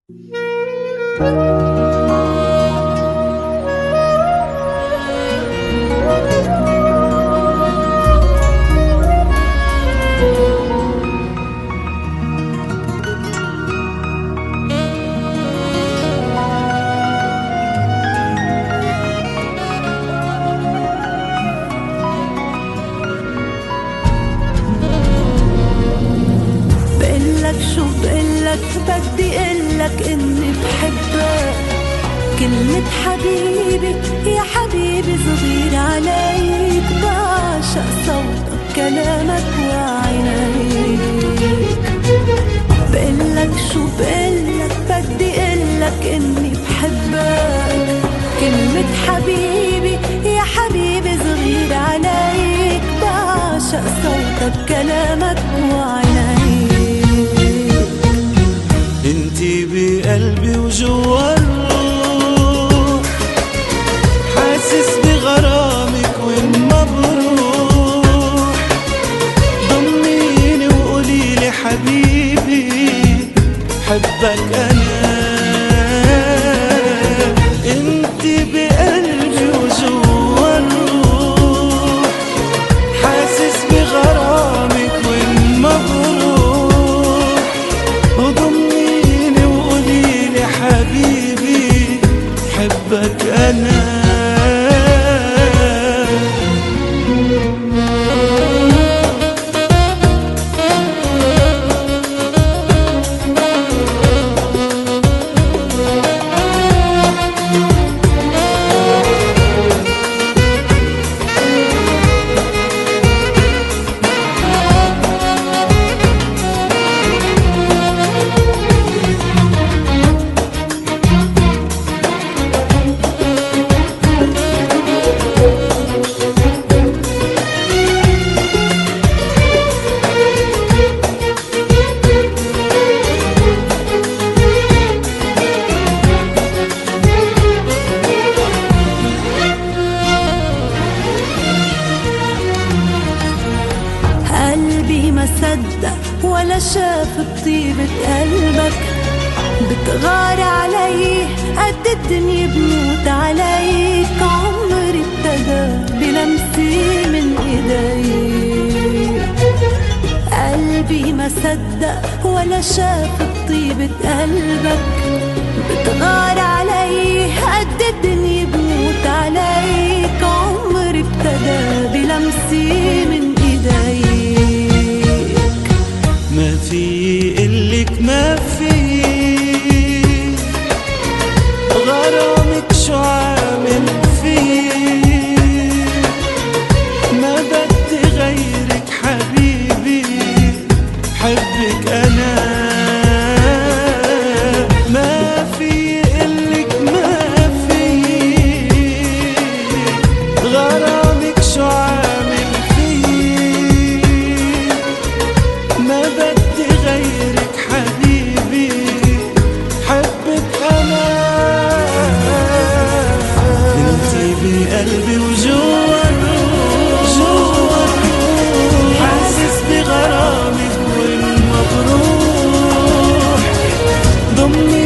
شو بقلك بدي قلك اني بحبك. كلمة حبيبي يا حبيبي صغير عليك، بعشق صوتك كلامك وعينيك. بقلك شو بقلك بدي قلك اني بحبك. كلمة حبيبي يا حبيبي صغير عليك، بعشق صوتك كلامك وعينيك. انتي بقلبي وجوا الروح، حاسس بغرامك وين ما بروح. ضميني وقوليلي حبيبي حبك انا. انتي بقلبي وجوا الروح، حاسس بغرامك وين ما بروح. وضميني وقوليلي حبيبي حبك أنا. ما صدق ولا شاف بطيبة قلبك. بتغار علي قد الدنيا بموت عليك. عمري ابتدى بلمسي من ايديك. قلبي ما صدق ولا شاف بطيبة قلبك. بتغار علي قد الدنيا بموت عليك. عمري ابتدى بلمسي من ايديك. ما في قلك ما في غرامك شو عامل فيه. ما بدي غيرك حبيبي حبك أنا. ما في قلك ما في غرامك شو عامل فيه. ما بدي غيرك حبيبي حبك أنا. انتي بقلبي وجوا الروح، حاسس بغرامك وين ما بروح. ضمني